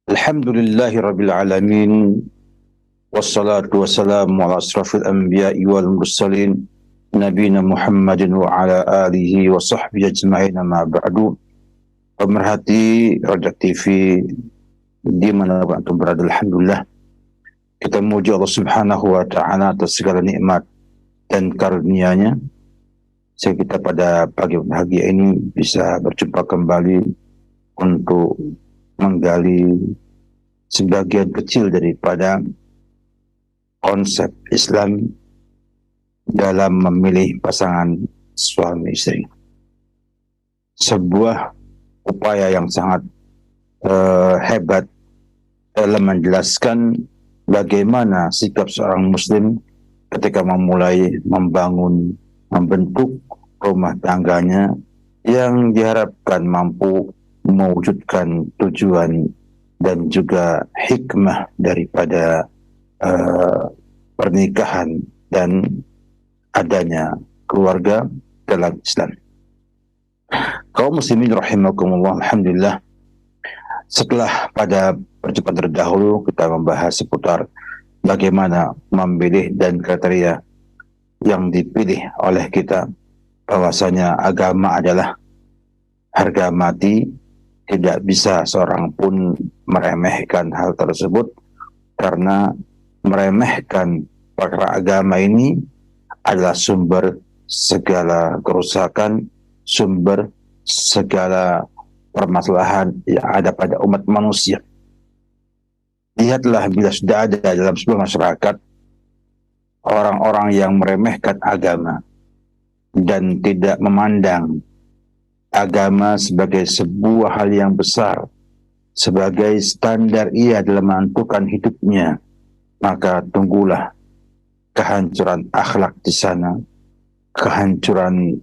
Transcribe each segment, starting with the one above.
Alhamdulillahi Rabbil Alamin. Wassalatu wassalamu ala asrafil anbiya'i wal mursalin Nabina Muhammadin wa ala alihi wa sahbihi ajma'in ma ba'du. Pemerhati Raja TV di mana antum berada, Alhamdulillah kita memuji Allah Subhanahu wa ta'ala atas segala nikmat dan karunia-Nya sehingga kita pada pagi bahagia ini bisa berjumpa kembali untuk menggali sebagian kecil daripada konsep Islam dalam memilih pasangan suami istri. Sebuah upaya yang sangat hebat dalam menjelaskan bagaimana sikap seorang muslim ketika memulai membentuk rumah tangganya yang diharapkan mampu mewujudkan tujuan dan juga hikmah daripada pernikahan dan adanya keluarga dalam Islam. Kaum muslimin rahimakumullah, alhamdulillah, setelah pada perjumpaan terdahulu kita membahas seputar bagaimana memilih dan kriteria yang dipilih oleh kita, bahwasanya agama adalah harga mati, tidak bisa seorang pun meremehkan hal tersebut, karena meremehkan perkara agama ini adalah sumber segala kerusakan, sumber segala permasalahan yang ada pada umat manusia. Lihatlah bila sudah ada dalam sebuah masyarakat orang-orang yang meremehkan agama dan tidak memandang agama sebagai sebuah hal yang besar, sebagai standar ia dalam menentukan hidupnya, maka tunggulah kehancuran akhlak di sana, kehancuran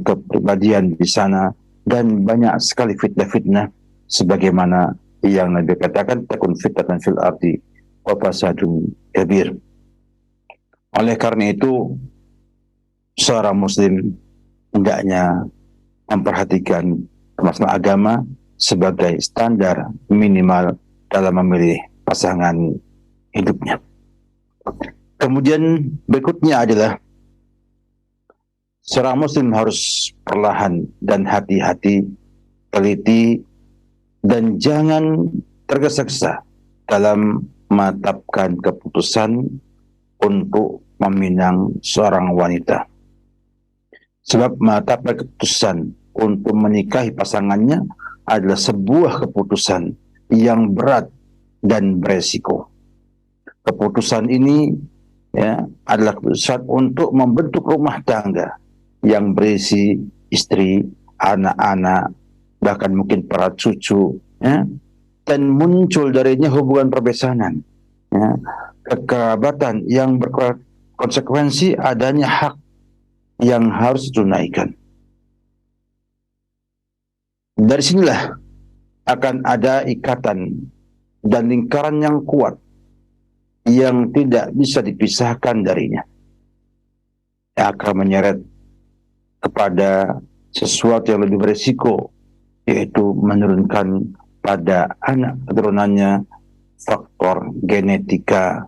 kepribadian di sana, dan banyak sekali fitnah-fitnah sebagaimana yang Nabi katakan, takun fitnatan fil ardi wa fasadun kabir. Oleh karena itu, seorang muslim hendaknya memperhatikan masalah agama sebagai standar minimal dalam memilih pasangan hidupnya. Kemudian berikutnya adalah seorang muslim harus perlahan dan hati-hati, teliti, dan jangan tergesa-gesa dalam menetapkan keputusan untuk meminang seorang wanita. Sebab menetapkan keputusan untuk menikahi pasangannya adalah sebuah keputusan yang berat dan beresiko. Keputusan ini adalah keputusan untuk membentuk rumah tangga yang berisi istri, anak-anak, bahkan mungkin para cucu, dan muncul darinya hubungan perbesanan, kekerabatan yang berkonsekuensi adanya hak yang harus ditunaikan. Dari sinilah akan ada ikatan dan lingkaran yang kuat yang tidak bisa dipisahkan darinya, yang akan menyeret kepada sesuatu yang lebih berisiko, yaitu menurunkan pada anak keturunannya faktor genetika,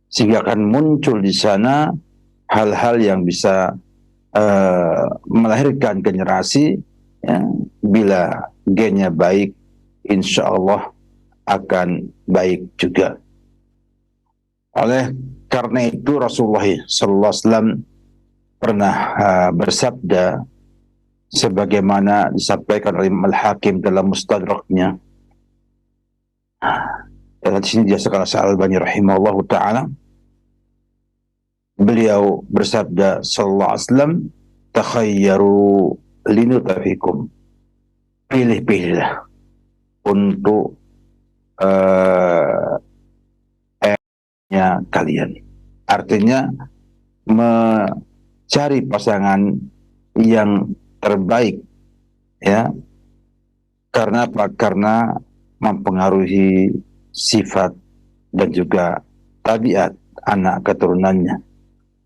sehingga akan muncul di sana hal-hal yang bisa melahirkan generasi, bila gennya baik, insya Allah akan baik juga. Oleh karena itu Rasulullah SAW pernah bersabda sebagaimana disampaikan oleh Al-Hakim dalam Mustadraknya. Dan di sini diasahkan Al-Albani rahimahullah ta'ala. Beliau bersabda sallallahu alaihi wasallam, takhayyaru linutafikum, pilih-pilihlah untuk kalian. Artinya mencari pasangan yang terbaik, karena apa? Karena mempengaruhi sifat dan juga tabiat anak keturunannya.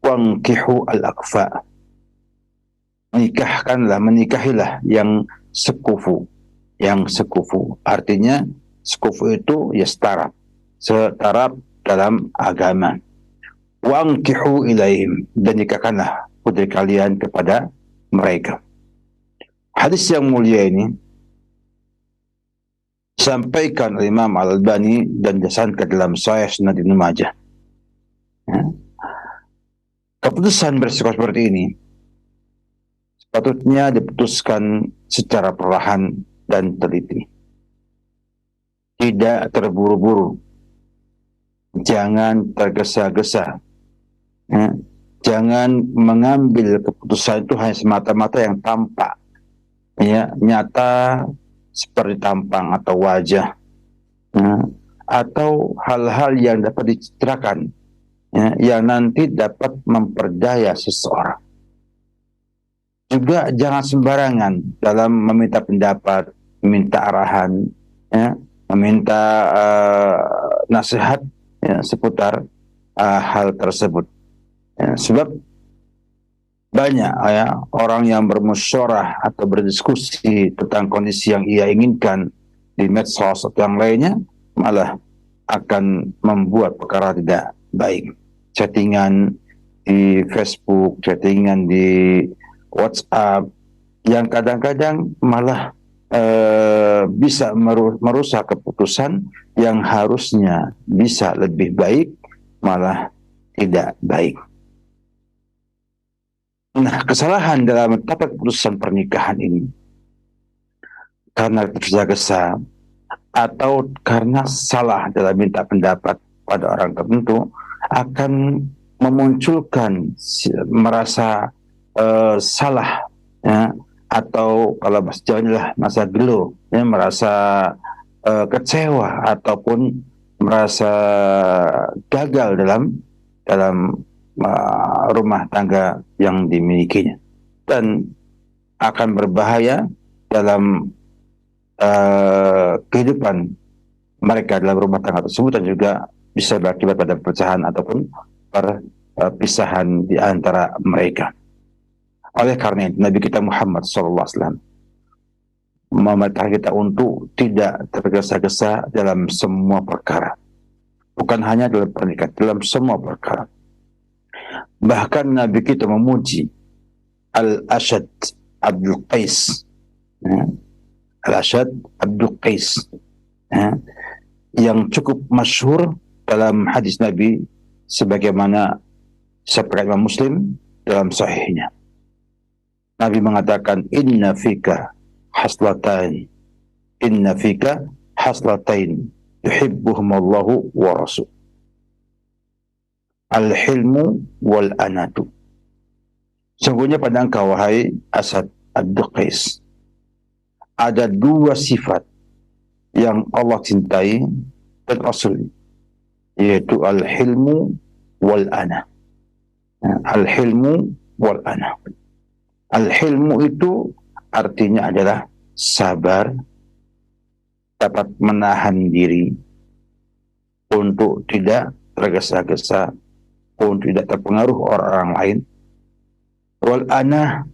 Wankihu al-akfa, nikahilah yang sekufu, yang sekufu. Artinya sekufu itu ya setaraf dalam agama. Wangkihu ilaihim, dan nikahkanlah putri kalian kepada mereka. Hadis yang mulia ini disampaikan oleh Imam Al-Albani dan disandarkan dalam Sahih Sunan Ibnu Majah. Ya. Keputusan bersifat seperti ini sepatutnya diputuskan secara perlahan dan teliti. Tidak terburu-buru. Jangan tergesa-gesa. Ya. Jangan mengambil keputusan itu hanya semata-mata yang tampak, ya, nyata seperti tampang atau wajah, ya, atau hal-hal yang dapat dicitrakan, ya, yang nanti dapat memperdaya seseorang. Juga jangan sembarangan dalam meminta pendapat, meminta arahan, ya, meminta nasihat, ya, seputar hal tersebut. Ya, sebab banyak, ya, orang yang bermusyawarah atau berdiskusi tentang kondisi yang ia inginkan di medsos atau yang lainnya, malah akan membuat perkara tidak baik. Chattingan di Facebook, chattingan di WhatsApp, yang kadang-kadang malah bisa merusak keputusan yang harusnya bisa lebih baik, malah tidak baik. Nah, kesalahan dalam mendapat keputusan pernikahan ini karena tergesa-gesa atau karena salah dalam minta pendapat pada orang tertentu akan memunculkan merasa salah, ya, atau kalau bahasa Jawanya masa gelo, ya, merasa kecewa ataupun merasa gagal dalam rumah tangga yang dimilikinya, dan akan berbahaya dalam kehidupan mereka dalam rumah tangga tersebut, dan juga bisa berakibat pada perpecahan ataupun perpisahan di antara mereka. Oleh karena itu Nabi kita Muhammad SAW memerintahkan kita untuk tidak tergesa-gesa dalam semua perkara, bukan hanya dalam pernikahan, dalam semua perkara. Bahkan Nabi kita memuji Al-Ashad Abdul Qais, ya, Al-Ashad Abdul Qais, ya, yang cukup masyhur dalam hadis Nabi sebagaimana disebutkan Imam Muslim dalam sahihnya. Nabi mengatakan, inna fika haslatain yuhibbuhumallahu wa rasul, al-hilmu wal anatu. Sungguhnya pada engkau, wahai Asad Abdul Qais, ada dua sifat yang Allah cintai dan Rasul, yaitu al-hilmu wal ana. Al-hilmu wal ana. Al-hilmu itu artinya adalah sabar, dapat menahan diri untuk tidak tergesa-gesa, untuk tidak terpengaruh orang lain. Wal ana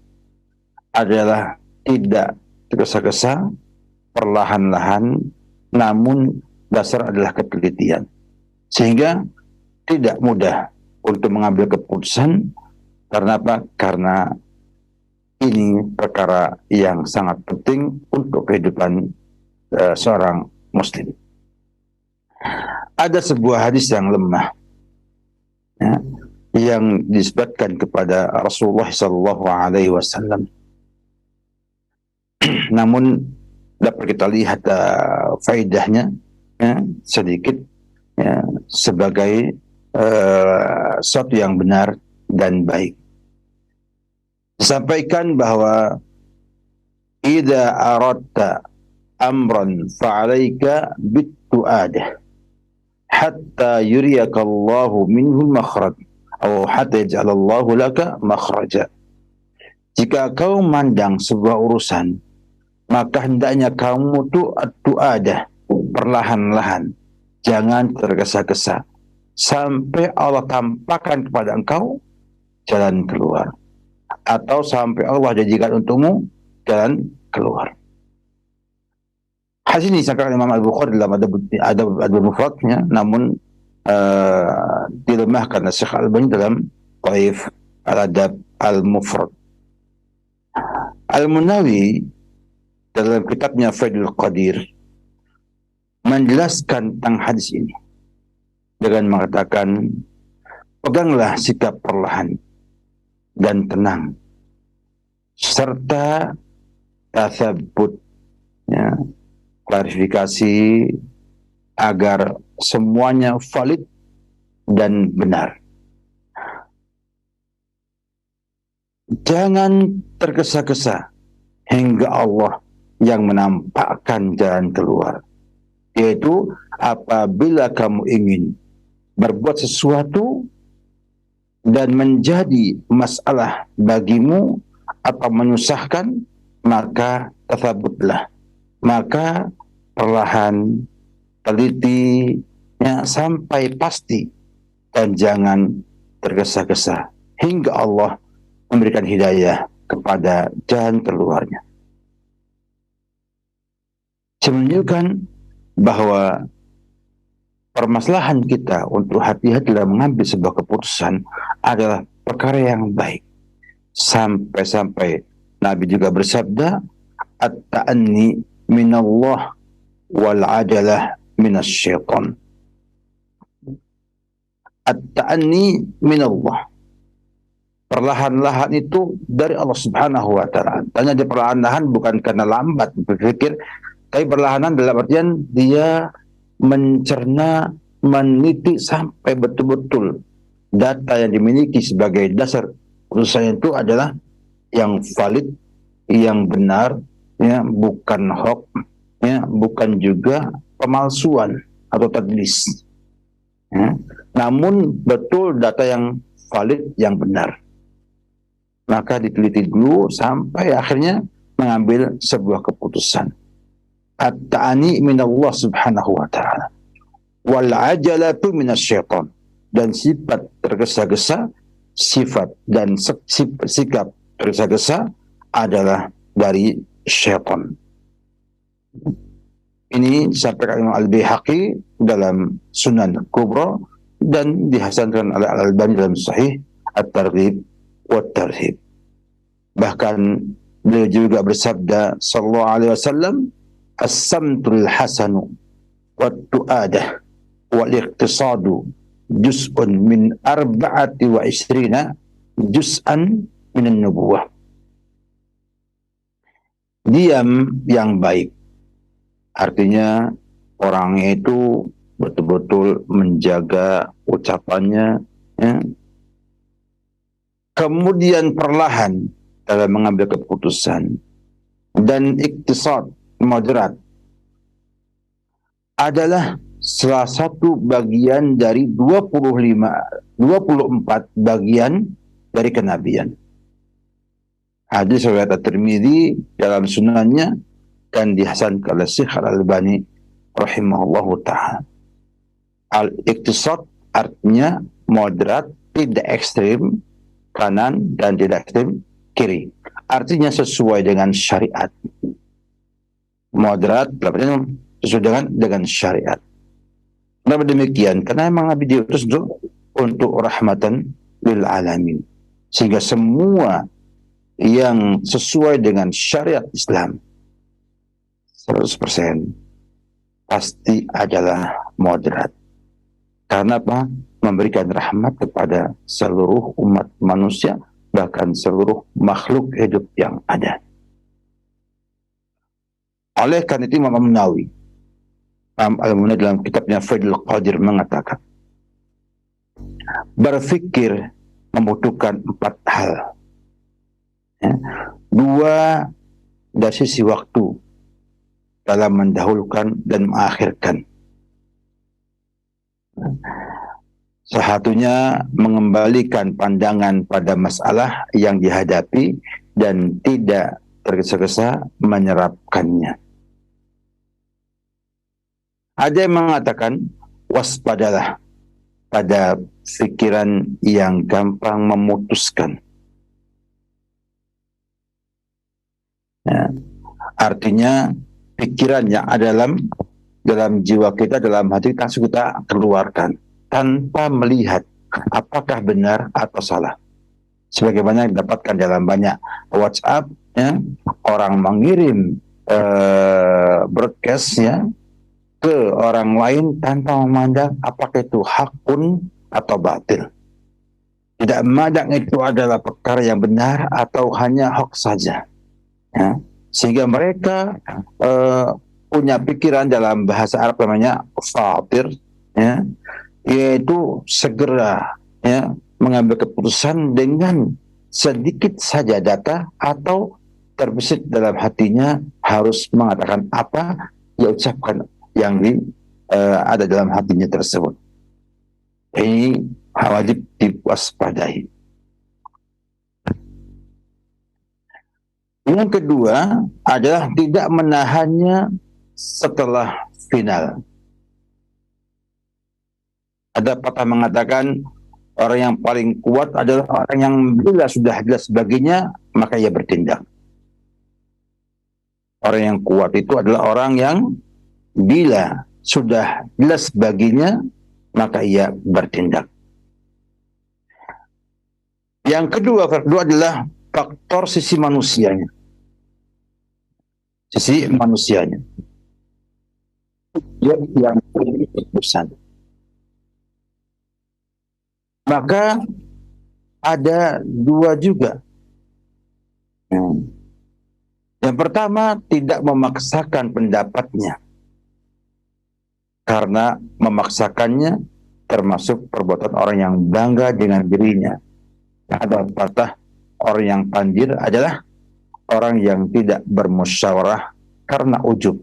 adalah tidak tergesa-gesa, perlahan-lahan, namun dasar adalah ketelitian, sehingga tidak mudah untuk mengambil keputusan. Karena apa? Karena ini perkara yang sangat penting untuk kehidupan seorang muslim. Ada sebuah hadis yang lemah, ya, yang disebutkan kepada Rasulullah SAW. Namun dapat kita lihat faedahnya, ya, sedikit, ya, sebagai sesuatu yang benar dan baik. Disampaikan bahwa idza aradta amran fa'alaika bit-tu'adah hatta yuriyakallahu minhu makhraj atau hatta yaj'alallahu laka makhraja. Jika kau mandang sebuah urusan, maka hendaknya kamu tu'adah, perlahan-lahan, jangan tergesa-gesa, sampai Allah tampakkan kepada engkau jalan keluar, atau sampai Allah jadikan untukmu jalan keluar. Hadis ini disampaikan Imam Al-Bukhari dalam Adab Mufradnya, namun dilemahkan oleh Syekh Al-Albani dalam Dhaif Al-Adab Al-Mufrad. Al-Munawi dalam kitabnya Faidul Qadir menjelaskan tentang hadis ini dengan mengatakan, peganglah sikap perlahan dan tenang serta tasabbut, ya, klarifikasi agar semuanya valid dan benar. Jangan tergesa-gesa hingga Allah yang menampakkan jalan keluar, yaitu apabila kamu ingin berbuat sesuatu dan menjadi masalah bagimu atau menyusahkan, maka tasabutlah, maka perlahan, teliti, ya, sampai pasti, dan jangan tergesa-gesa hingga Allah memberikan hidayah kepada jalan keluarnya. Menunjukkan bahwa permasalahan kita untuk hati-hati dalam mengambil sebuah keputusan adalah perkara yang baik. Sampai-sampai Nabi juga bersabda, at-ta'anni minallah wal ajalah minasyaitan. At-ta'anni minallah, perlahan-lahan itu dari Allah Subhanahu wa ta'ala. Tanya dia perlahan-lahan bukan karena lambat berpikir, tapi perlahan-lahan dalam artian dia mencerna, meneliti sampai betul-betul data yang dimiliki sebagai dasar keputusan itu adalah yang valid, yang benar, ya, bukan hoax, ya, bukan juga pemalsuan atau tadlis, ya, namun betul data yang valid, yang benar. Maka diteliti dulu sampai akhirnya mengambil sebuah keputusan. At-ta'ani minallah subhanahu wa ta'ala wal ajalatu minasyaitan, dan sifat tergesa-gesa, sifat dan sikap tergesa-gesa adalah dari syaitan. Ini disampaikan Imam Al-Baihaqi dalam Sunan Kubra dan dihasankan oleh Al-Albani dalam Sahih At-Targhib wa Tarhib. Bahkan beliau juga bersabda sallallahu alaihi wasallam, as-samtul hasanu wat tu'adah wal iqtisadu juz'un min 24 juz'an minan nubuwah. Diam yang baik, artinya orangnya itu betul-betul menjaga ucapannya, ya. Kemudian perlahan dalam mengambil keputusan, dan iktisad, moderat, adalah salah satu bagian dari 24 bagian dari kenabian. Hadis riwayat At-Tirmidzi dalam sunannya dan dihasankan oleh Syekh Al-Albani rahimahullahu ta'ala. Al-iktisad artinya moderat, tidak ekstrim kanan dan tidak ekstrim kiri. Artinya sesuai dengan syariat. Moderat artinya sesuai dengan syariat. Kenapa demikian? Karena memang Nabi diutus untuk rahmatan lil alamin, sehingga semua yang sesuai dengan syariat Islam 100% pasti adalah moderat. Karena apa? Memberikan rahmat kepada seluruh umat manusia, bahkan seluruh makhluk hidup yang ada. Oleh karena itu Imam Nawawi Al-Munawi dalam kitabnya Faidul Qadir mengatakan, berfikir membutuhkan 4 hal, ya. 2 dari sisi waktu dalam mendahulukan dan mengakhirkan. Satunya mengembalikan pandangan pada masalah yang dihadapi dan tidak tergesa-gesa menyerapkannya. Ada yang mengatakan waspadalah pada pikiran yang gampang memutuskan. Ya. Artinya pikiran yang ada dalam jiwa kita, dalam hati kita, langsung kita keluarkan tanpa melihat apakah benar atau salah. Sebagaimana didapatkan dalam banyak WhatsApp, ya, orang mengirim broadcast, ya, ke orang lain tanpa memandang apakah itu hakun atau batil. Tidak memandang itu adalah perkara yang benar atau hanya hoax saja, ya. Sehingga mereka punya pikiran, dalam bahasa Arab namanya fatir, ya, yaitu segera, ya, mengambil keputusan dengan sedikit saja data atau terbesit dalam hatinya harus mengatakan apa, dia ucapkan yang ada dalam hatinya tersebut. Ini wajib diwaspadai. Yang kedua adalah tidak menahannya setelah final. Ada patah mengatakan orang yang paling kuat adalah orang yang bila sudah jelas baginya maka ia bertindak. Orang yang kuat itu adalah orang yang bila sudah jelas baginya maka ia bertindak. Yang kedua adalah faktor sisi manusianya. Sisi manusianya. Yang keputusan. Maka ada dua juga. Yang pertama, tidak memaksakan pendapatnya. Karena memaksakannya termasuk perbuatan orang yang bangga dengan dirinya. Ada patah, orang yang panjir adalah orang yang tidak bermusyawarah karena ujub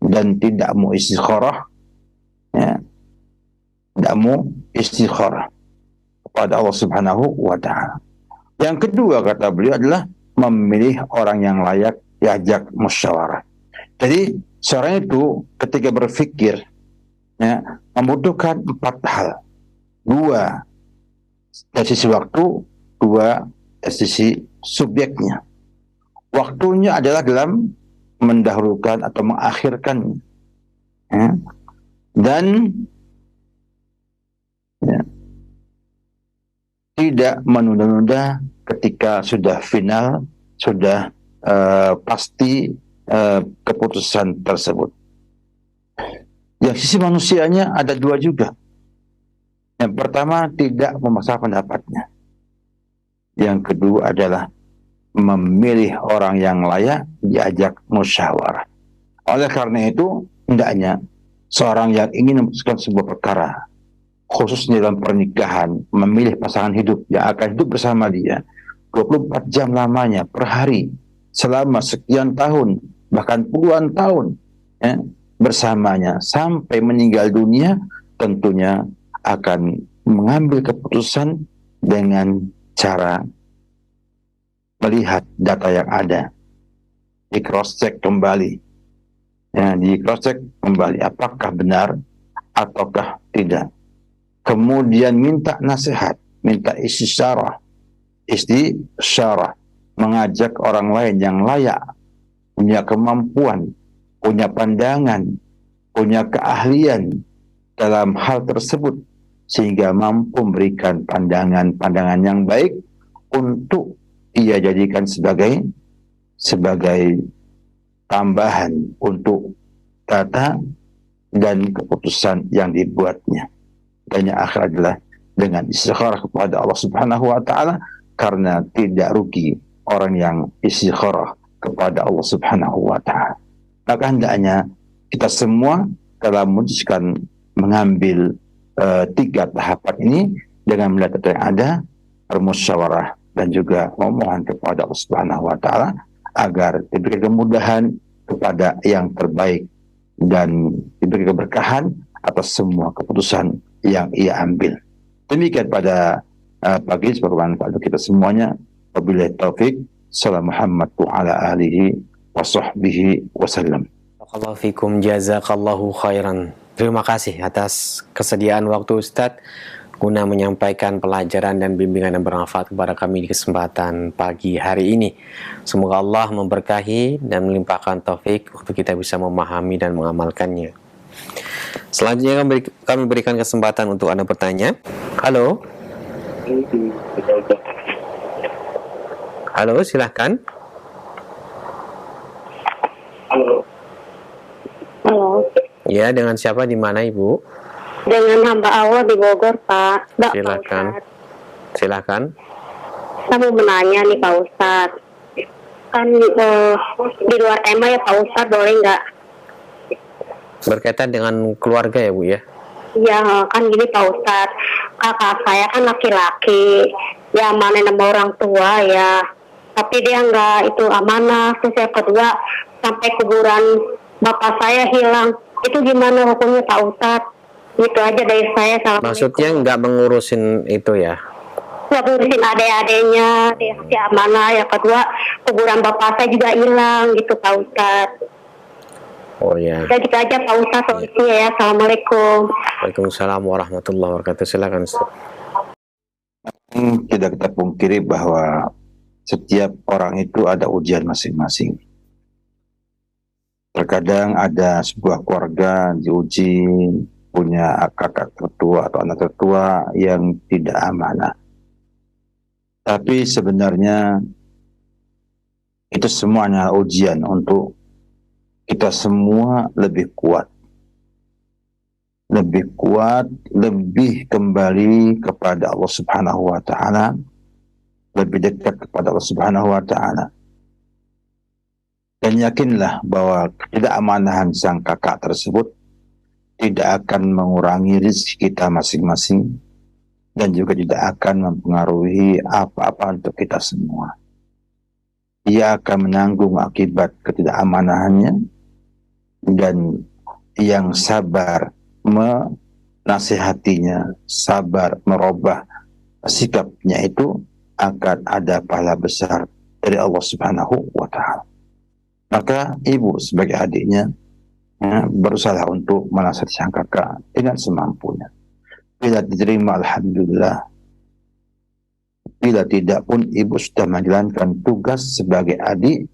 dan tidak mau istikharah, ya, tidak mau istikharah kepada Allah Subhanahu wa ta'ala. Yang kedua kata beliau adalah memilih orang yang layak diajak musyawarah. Jadi seorang itu ketika berpikir, ya, membutuhkan 4 hal. 2 dari sisi waktu, 2 dari sisi subjeknya. Waktunya adalah dalam mendahulukan atau mengakhirkan, ya, dan, ya, tidak menunda-nunda ketika sudah final, sudah pasti keputusan tersebut. Yang sisi manusianya ada 2 juga. Yang pertama, tidak memaksa pendapatnya. Yang kedua adalah memilih orang yang layak diajak musyawarah. Oleh karena itu, hendaknya seorang yang ingin memutuskan sebuah perkara, khususnya dalam pernikahan, memilih pasangan hidup yang akan hidup bersama dia 24 jam lamanya per hari, selama sekian tahun, bahkan puluhan tahun, ya, bersamanya sampai meninggal dunia, tentunya akan mengambil keputusan dengan cara melihat data yang ada, di cross check kembali, ya, di cross check kembali apakah benar ataukah tidak. Kemudian minta nasihat, minta istisyarah, mengajak orang lain yang layak, punya kemampuan, punya pandangan, punya keahlian dalam hal tersebut, sehingga mampu memberikan pandangan-pandangan yang baik untuk ia jadikan sebagai tambahan untuk data dan keputusan yang dibuatnya. Dan yang akhir adalah dengan istikharah kepada Allah Subhanahu wa ta'ala, karena tidak rugi orang yang istikharah kepada Allah Subhanahu wa ta'ala. Maka hendaknya kita semua dalam memutuskan mengambil 3 tahapan ini dengan melihat yang ada, bermusyawarah dan juga memohon kepada Allah Subhanahu wa ta'ala agar diberi kemudahan kepada yang terbaik dan diberi keberkahan atas semua keputusan yang ia ambil. Demikian pada pagi, bermanfaat untuk kita semuanya. Wabillahi taufik. Salam Muhammad wa ala alihi wa sahbihi wasallam. Barakallahu fikum, jazakallahu khairan. Terima kasih atas kesediaan waktu Ustadz guna menyampaikan pelajaran dan bimbingan yang bermanfaat kepada kami di kesempatan pagi hari ini. Semoga Allah memberkahi dan melimpahkan taufik untuk kita bisa memahami dan mengamalkannya. Selanjutnya kami berikan kesempatan untuk Anda bertanya. Halo. Halo, silahkan. Halo. Ya, dengan siapa, di mana Ibu? Dengan hamba Allah di Bogor, Pak. Silakan. Silakan. Saya mau menanya nih Pak Ustadz. Kan di luar tema ya Pak Ustadz, boleh nggak? Berkaitan dengan keluarga ya Bu ya? Iya, kan gini Pak Ustadz. Kakak saya kan laki-laki. Ya amanah sama orang tua ya. Tapi dia nggak itu amanah. Terus yang kedua, sampai kuburan bapak saya hilang. Itu gimana hukumnya Pak Ustadz? Itu aja dari saya. Maksudnya nggak mengurusin itu ya? Nggak ngurusin adik-adiknya, dia masih amanah. Yang kedua, kuburan bapak saya juga hilang gitu Pak Ustadz. Oh ya. Ya gitu aja Pak Ustadz solusinya ya. Assalamualaikum. Waalaikumsalam warahmatullahi wabarakatuh. Silakan. Tidak kita pungkiri bahwa setiap orang itu ada ujian masing-masing. Terkadang ada sebuah keluarga diuji punya kakak tertua atau anak tertua yang tidak amanah. Tapi sebenarnya itu semuanya ujian untuk kita semua lebih kuat. Lebih kuat, lebih kembali kepada Allah Subhanahu wa Ta'ala, lebih dekat kepada Allah Subhanahu wa Ta'ala. Dan yakinlah bahwa ketidakamaнаhan sang kakak tersebut tidak akan mengurangi rezeki kita masing-masing dan juga tidak akan mempengaruhi apa-apa untuk kita semua. Ia akan menanggung akibat ketidakamaнаhannya, dan yang sabar menasihatinya, sabar merubah sikapnya itu akan ada pahala besar dari Allah Subhanahu wa Ta'ala. Maka ibu sebagai adiknya berusaha untuk menasihati sang kakak dengan semampunya. Bila diterima, alhamdulillah. Bila tidak pun ibu sudah menjalankan tugas sebagai adik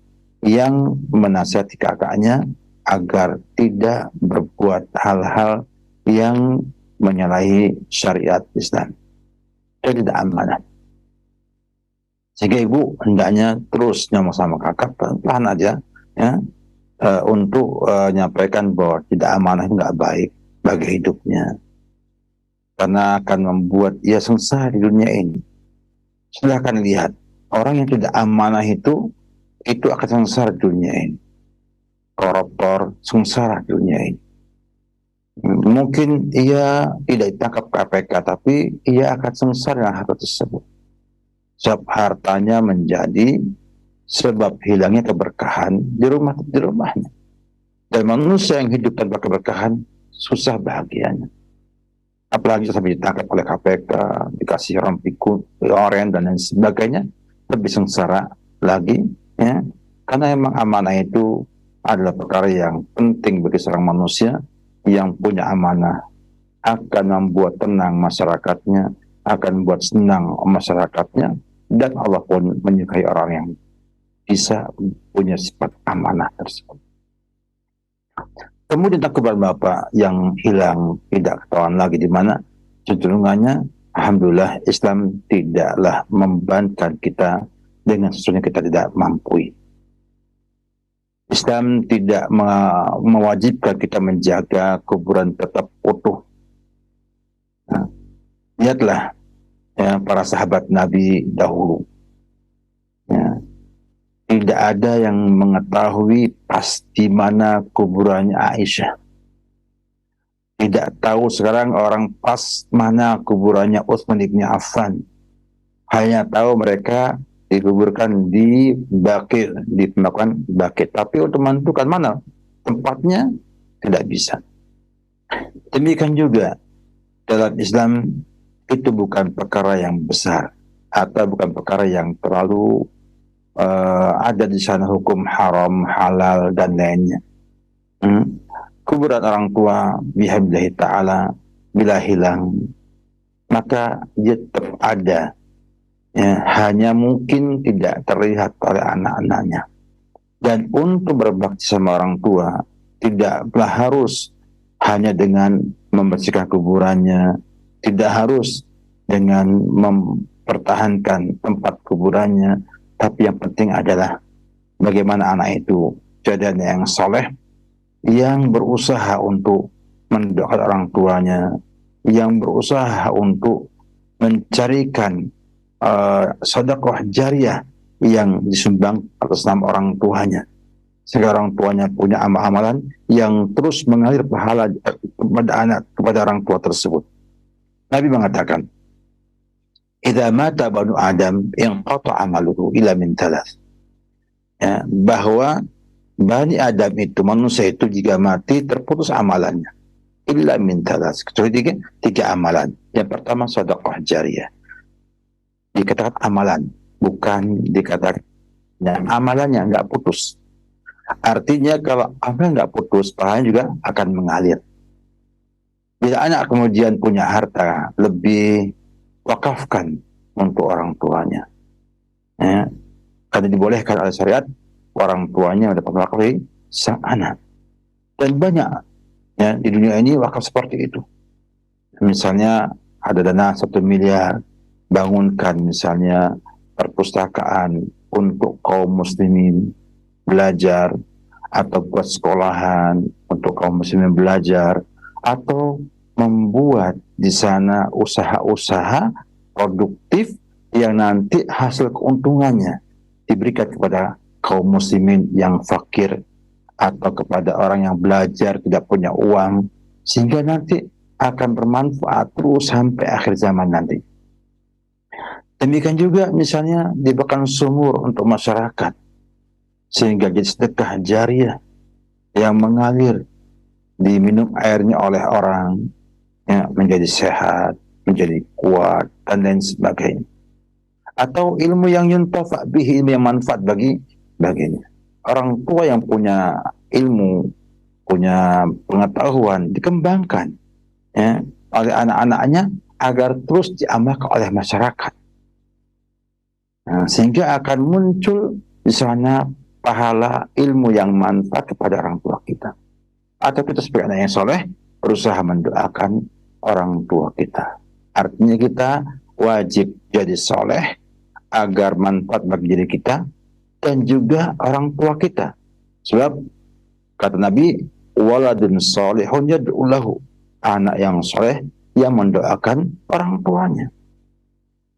yang menasihati kakaknya agar tidak berbuat hal-hal yang menyalahi syariat Islam. Dia tidak amanah. Sehingga ibu hendaknya terus nyama sama kakak, pelan-pelan aja ya, untuk menyampaikan bahwa tidak amanah itu nggak baik bagi hidupnya, karena akan membuat ia sengsara di dunia ini. Silahkan lihat, orang yang tidak amanah itu akan sengsara di dunia ini. Koruptor sengsara di dunia ini. Mungkin ia tidak ditangkap KPK, tapi ia akan sengsara dengan harta tersebut. Sebab hartanya menjadi sebab hilangnya keberkahan di rumahnya. Dan manusia yang hidup tanpa keberkahan susah bahagianya. Apalagi sampai ditangkap oleh KPK, dikasih rompi oren dan lain sebagainya, lebih sengsara lagi ya. Karena memang amanah itu adalah perkara yang penting bagi seorang manusia. Yang punya amanah akan membuat tenang masyarakatnya, akan membuat senang masyarakatnya, dan Allah pun menyukai orang yang bisa punya sifat amanah tersebut. Kemudian kepada bapak yang hilang, tidak ketahuan lagi di mana, cenderungannya alhamdulillah Islam tidaklah membebankan kita dengan sesuatu yang kita tidak mampu. Islam tidak mewajibkan kita menjaga kuburan tetap utuh. Nah, lihatlah ya, para sahabat Nabi dahulu. Ya, tidak ada yang mengetahui pasti mana kuburannya Aisyah. Tidak tahu sekarang orang pas mana kuburannya Utsman bin Affan. Hanya tahu mereka dikuburkan di Baqi, di pemakaman Baqi. Tapi untuk menentukan mana tempatnya tidak bisa. Demikian juga dalam Islam itu bukan perkara yang besar atau bukan perkara yang terlalu ada di sana hukum haram, halal dan lainnya. Kuburan orang tua bihamdillahi ta'ala bila hilang maka dia tetap ada. Ya, hanya mungkin tidak terlihat oleh anak-anaknya. Dan untuk berbakti sama orang tua, tidaklah harus hanya dengan membersihkan kuburannya, tidak harus dengan mempertahankan tempat kuburannya, tapi yang penting adalah bagaimana anak itu jadi anak yang soleh, yang berusaha untuk mendoakan orang tuanya, yang berusaha untuk mencarikan sedekah jariah yang disumbang atas nama orang tuanya, sehingga orang tuanya punya amal-amalan yang terus mengalir pahala kepada anak, kepada orang tua tersebut. Nabi mengatakan, "Idza mata banu Adam inqata amaluhu illa min thalath." Ya, bahwa Bani Adam itu, manusia itu jika mati terputus amalannya illa min thalath, kecuali tiga amalan. Yang pertama sedekah jariah. Dikatakan amalan, bukan dikatakan amalannya nggak putus. Artinya kalau amalan nggak putus, pahalanya juga akan mengalir. Bila anak kemudian punya harta, lebih wakafkan untuk orang tuanya. Ya, karena dibolehkan oleh syariat, orang tuanya mendapat wakaf dari sang anak. Dan banyak ya di dunia ini wakaf seperti itu. Misalnya ada dana 1 miliar, bangunkan misalnya perpustakaan untuk kaum muslimin belajar, atau buat sekolahan untuk kaum muslimin belajar, atau membuat di sana usaha-usaha produktif yang nanti hasil keuntungannya diberikan kepada kaum muslimin yang fakir, atau kepada orang yang belajar tidak punya uang, sehingga nanti akan bermanfaat terus sampai akhir zaman nanti. Demikian juga misalnya dibuatkan sumur untuk masyarakat, sehingga jadi sedekah jariah yang mengalir, diminum airnya oleh orang, ya, menjadi sehat, menjadi kuat, dan lain sebagainya. Atau ilmu yang yuntafa bihi, ilmu yang manfaat baginya. Orang tua yang punya ilmu, punya pengetahuan, dikembangkan ya, oleh anak-anaknya agar terus diamalkan oleh masyarakat. Nah, sehingga akan muncul di sana pahala ilmu yang manfaat kepada orang tua kita. Atau kita sebagai anak yang soleh berusaha mendoakan orang tua kita. Artinya kita wajib jadi soleh agar manfaat bagi diri kita dan juga orang tua kita. Sebab kata Nabi, waladun solihun yad'u lahu, anak yang soleh yang mendoakan orang tuanya.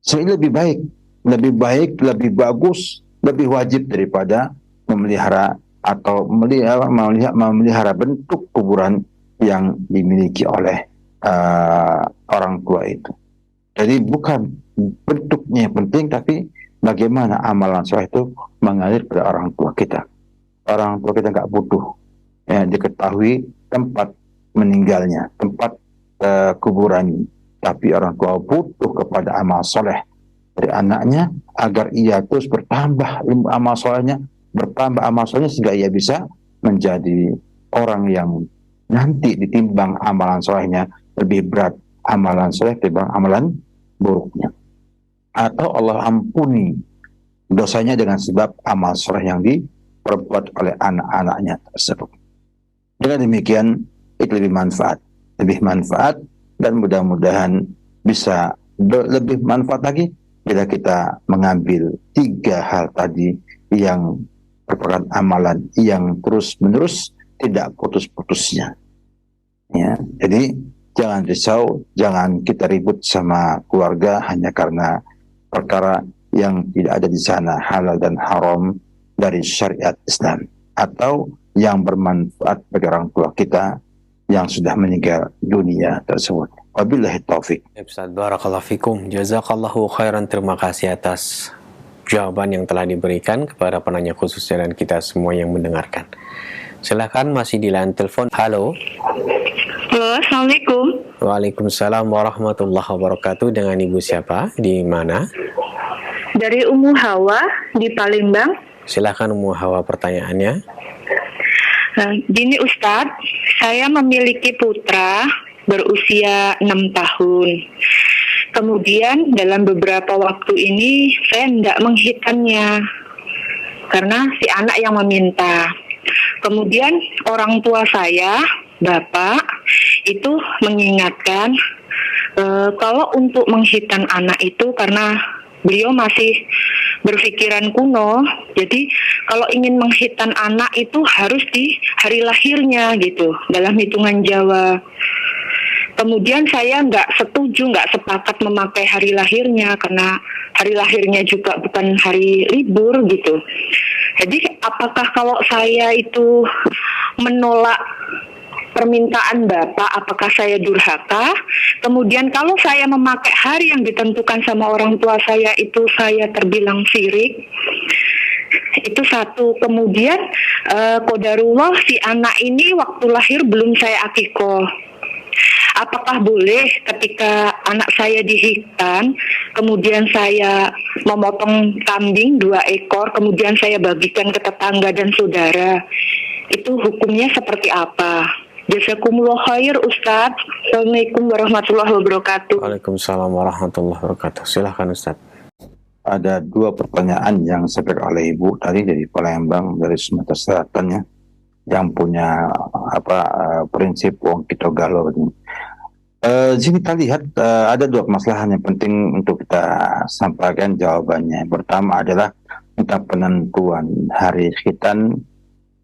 Jadi lebih baik, lebih bagus, lebih wajib daripada memelihara atau memelihara bentuk kuburan yang dimiliki oleh orang tua itu. Jadi bukan bentuknya yang penting, tapi bagaimana amalan soleh itu mengalir pada orang tua kita. Orang tua kita nggak butuh ya, diketahui tempat meninggalnya, tempat kuburannya, tapi orang tua butuh kepada amal soleh dari anaknya agar ia terus bertambah ilmu amal solehnya, bertambah amal solehnya sehingga ia bisa menjadi orang yang nanti ditimbang amalan solehnya lebih berat amalan soleh dibanding amalan buruknya, atau Allah ampuni dosanya dengan sebab amal soleh yang diperbuat oleh anak-anaknya tersebut. Dengan demikian itu lebih manfaat, dan mudah-mudahan bisa lebih manfaat lagi bila kita mengambil 3 hal tadi yang merupakan amalan yang terus-menerus tidak putus-putusnya. Ya, jadi jangan risau, jangan kita ribut sama keluarga hanya karena perkara yang tidak ada di sana, halal dan haram dari syariat Islam, atau yang bermanfaat bagi orang tua kita yang sudah meninggal dunia tersebut. Wabillahi taufik. Ustaz, barakallahu fikum. Jazakallahu khairan. Terima kasih atas jawaban yang telah diberikan kepada penanya khusus dan kita semua yang mendengarkan. Silakan, masih di line telepon. Halo. Halo, Assalamualaikum. Waalaikumsalam warahmatullahi wabarakatuh. Dengan Ibu siapa? Di mana? Dari Ummu Hawa di Palembang. Silakan Ummu Hawa, pertanyaannya. Gini Ustadz, saya memiliki putra berusia 6 tahun. Kemudian dalam beberapa waktu ini saya tidak menghitannya karena si anak yang meminta. Kemudian orang tua saya, bapak, itu mengingatkan kalau untuk menghitan anak itu karena beliau masih berpikiran kuno, jadi kalau ingin menghitan anak itu harus di hari lahirnya gitu, dalam hitungan Jawa. Kemudian saya nggak setuju, nggak sepakat memakai hari lahirnya karena hari lahirnya juga bukan hari libur gitu. Jadi apakah kalau saya itu menolak permintaan Bapak, apakah saya durhaka? Kemudian kalau saya memakai hari yang ditentukan sama orang tua saya itu saya terbilang syirik. Itu satu. Kemudian qadarullah si anak ini waktu lahir belum saya akikoh. Apakah boleh ketika anak saya dihitan, kemudian saya memotong kambing 2 ekor, kemudian saya bagikan ke tetangga dan saudara, itu hukumnya seperti apa? Jazakumullah khair Ustadz. Assalamualaikum warahmatullahi wabarakatuh. Waalaikumsalam warahmatullahi wabarakatuh. Silahkan Ustadz. Ada 2 pertanyaan yang disampaikan oleh Ibu tadi dari Palembang, dari Sumatera Selatan ya, yang punya prinsip wong kita galau ini. Di sini kita lihat ada 2 permasalahan yang penting untuk kita sampaikan jawabannya. Pertama adalah tentang penentuan hari khitan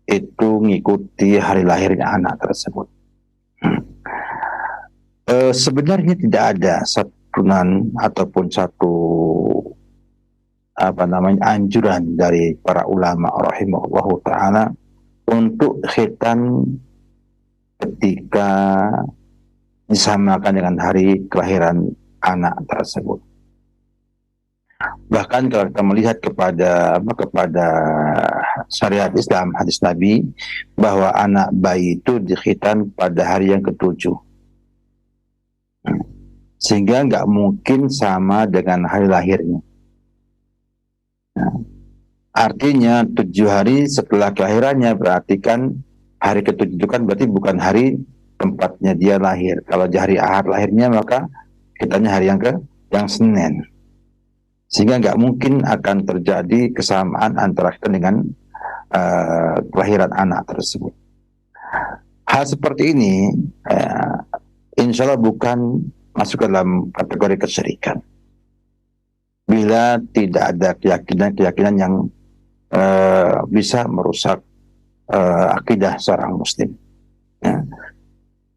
itu mengikuti hari lahirnya anak tersebut. Sebenarnya tidak ada satuan ataupun satu anjuran dari para ulama rahimahullahu taala untuk khitan ketika disamakan dengan hari kelahiran anak tersebut. Bahkan kalau kita melihat kepada syariat Islam, hadis Nabi, bahwa anak bayi itu dikhitan pada hari yang ke-7. Sehingga nggak mungkin sama dengan hari lahirnya. Artinya 7 hari setelah kelahirannya, berarti kan hari ke-7 itu kan berarti bukan hari tempatnya dia lahir. Kalau di hari Ahad lahirnya, maka kitanya hari yang Senin. Sehingga nggak mungkin akan terjadi kesamaan antara kita dengan kelahiran anak tersebut. Hal seperti ini insya Allah bukan masuk ke dalam kategori kesyirikan. Bila tidak ada keyakinan yang bisa merusak akidah seorang muslim. Ya.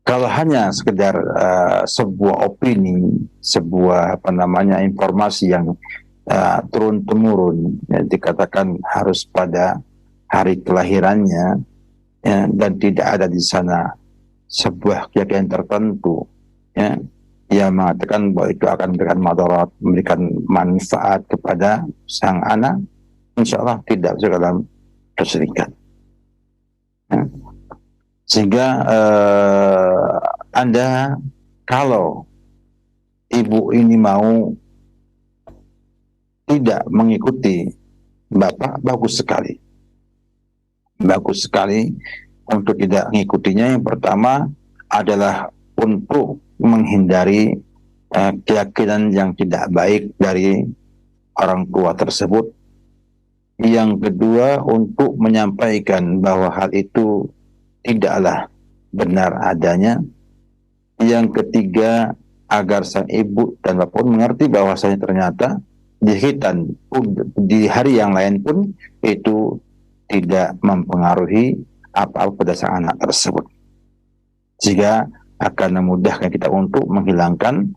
Kalau hanya sekedar sebuah opini, sebuah informasi yang turun temurun, ya, dikatakan harus pada hari kelahirannya, ya, dan tidak ada di sana sebuah keyakinan tertentu, ya, yang mengatakan bahwa itu akan memberikan madarat, memberikan manfaat kepada sang anak, insya Allah tidak masuk dalam kesyirikan. Ya. Sehingga Anda kalau ibu ini mau tidak mengikuti Bapak, bagus sekali. Bagus sekali untuk tidak mengikutinya. Yang pertama adalah untuk menghindari keyakinan yang tidak baik dari orang tua tersebut. Yang kedua, untuk menyampaikan bahwa hal itu tidaklah benar adanya. Yang ketiga, agar sang ibu dan bapak pun mengerti bahwasanya ternyata dihitan di hari yang lain pun itu tidak mempengaruhi apa-apa pada sang anak tersebut. Jika akan memudahkan kita untuk menghilangkan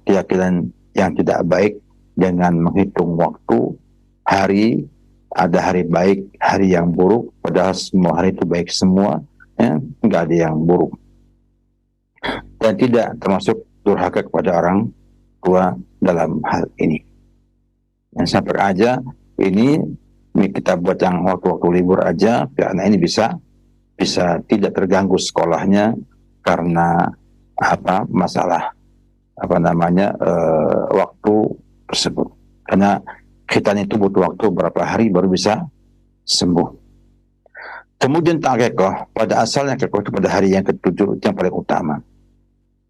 keyakinan yang tidak baik dengan menghitung waktu, hari, ada hari baik, hari yang buruk, padahal semua hari itu baik semua, ya, nggak ada yang buruk. Dan tidak termasuk durhaka kepada orang tua dalam hal ini. Yang sampai aja ini kita buat yang waktu-waktu libur aja, karena ini bisa tidak terganggu sekolahnya karena masalah waktu tersebut. Karena khitan itu butuh waktu berapa hari baru bisa sembuh. Kemudian akikah, pada asalnya akikah itu pada hari yang ke-7 yang paling utama.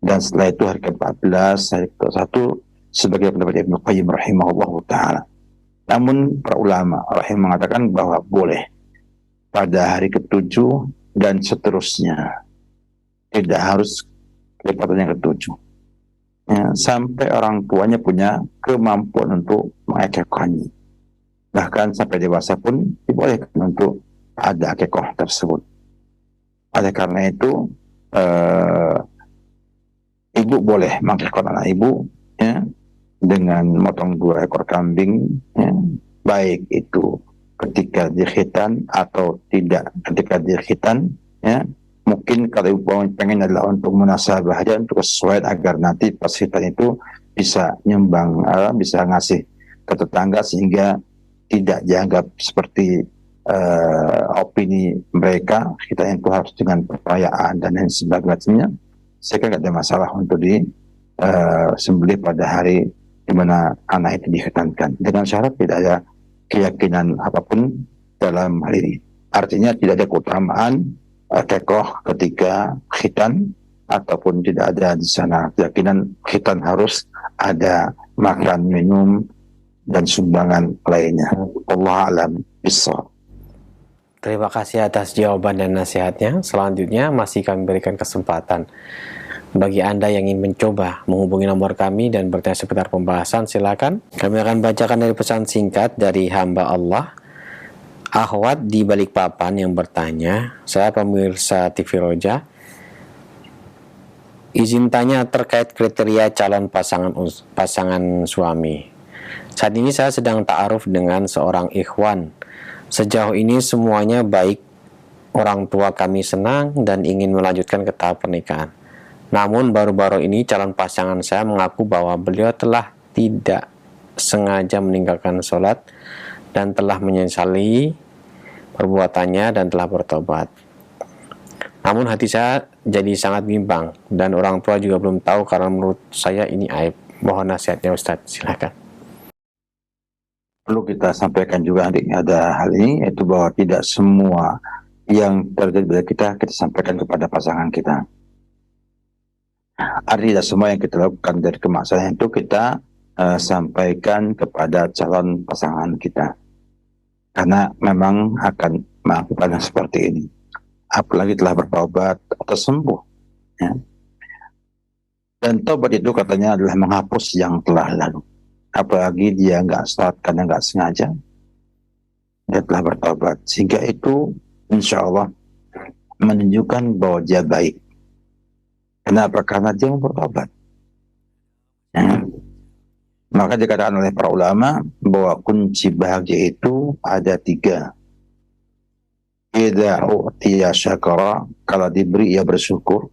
dan setelah itu hari ke-14, hari ke-1 sebagai pendapat Ibnu Qayyim rahimahullah ta'ala. Namun para ulama mengatakan bahwa boleh pada hari ke-7 dan seterusnya, tidak harus kelipatan yang ke-7 ya, sampai orang tuanya punya kemampuan untuk mengakekahnya. Bahkan sampai dewasa pun dibolehkan untuk ada akikoh tersebut. Oleh karena itu ibu boleh mengakikah anak ibu ya, dengan memotong 2 ekor kambing ya, baik itu ketika dikhitan atau tidak ketika dikhitan ya. Mungkin kalau ibu pengen adalah untuk munasabah aja, untuk sesuai agar nanti pas khitan itu bisa nyumbang, bisa ngasih ke tetangga sehingga tidak dianggap seperti opini mereka kita itu harus dengan perayaan dan lain sebagainya. Saya kira tidak ada masalah untuk sembelih pada hari di mana anak itu dikhitankan dengan syarat tidak ada keyakinan apapun dalam hal ini. Artinya tidak ada keutamaan kekoh ketika khitan ataupun tidak ada di sana keyakinan khitan harus ada makan minum dan sumbangan lainnya. Allah alam bissawab. Terima kasih atas jawaban dan nasihatnya. Selanjutnya masih kami berikan kesempatan bagi Anda yang ingin mencoba menghubungi nomor kami dan bertanya seputar pembahasan, silakan. Kami akan bacakan dari pesan singkat dari hamba Allah Ahwat di Balikpapan yang bertanya, saya pemirsa TV Roja, izin tanya terkait kriteria calon pasangan suami. Saat ini saya sedang ta'aruf dengan seorang ikhwan. Sejauh ini semuanya baik, orang tua kami senang dan ingin melanjutkan ke tahap pernikahan. Namun baru-baru ini calon pasangan saya mengaku bahwa beliau telah tidak sengaja meninggalkan sholat dan telah menyesali perbuatannya dan telah bertobat. Namun hati saya jadi sangat bimbang dan orang tua juga belum tahu karena menurut saya ini aib. Mohon nasihatnya Ustadz, silakan. Perlu kita sampaikan juga ada hal ini, yaitu bahwa tidak semua yang terjadi pada kita sampaikan kepada pasangan kita. Artinya tidak semua yang kita lakukan dari kemaksiatan itu kita sampaikan kepada calon pasangan kita, karena memang akan melakukan seperti ini apalagi telah bertobat atau sembuh ya. Dan tobat itu katanya adalah menghapus yang telah lalu. Apalagi dia nggak sholat karena nggak sengaja, dia telah bertobat, sehingga itu insya Allah menunjukkan bahwa dia baik. Kenapa? Karena dia mau bertobat ya. Maka dikatakan oleh para ulama bahwa kunci bahagia itu ada 3. Idza u'tiya syakara, kalau diberi ia bersyukur.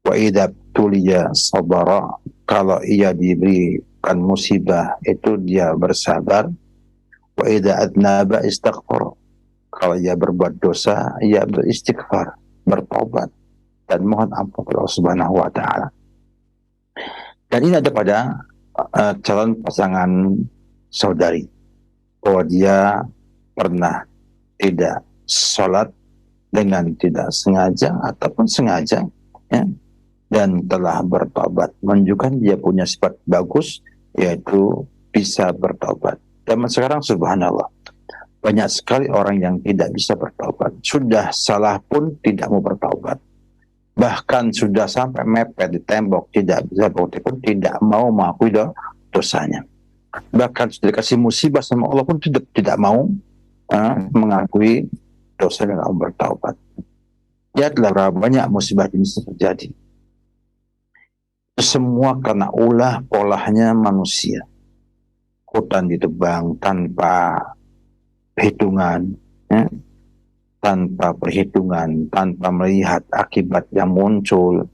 Wa idza tuliya sabara, kalau ia diberikan musibah itu dia bersabar. Wa idza adnaba istaghfar, kalau ia berbuat dosa ia beristighfar, bertobat dan mohon ampun kepada Allah Subhanahu wa taala. Dan ini ada pada calon pasangan saudari, bahwa dia pernah tidak sholat dengan tidak sengaja ataupun sengaja ya, dan telah bertobat, menunjukkan dia punya sifat bagus, yaitu bisa bertobat. Dan sekarang subhanallah banyak sekali orang yang tidak bisa bertobat, sudah salah pun tidak mau bertobat, bahkan sudah sampai mepet di tembok, tidak bisa bertobat pun tidak mau mengakui dosanya, bahkan sudah dikasih musibah sama Allah pun tidak mau mengakui dosa dan mau bertaubat. Ya, telah berapa banyak musibah ini terjadi. Semua karena ulah polanya manusia. Hutan ditebang tanpa perhitungan, ya, tanpa perhitungan, tanpa melihat akibat yang muncul.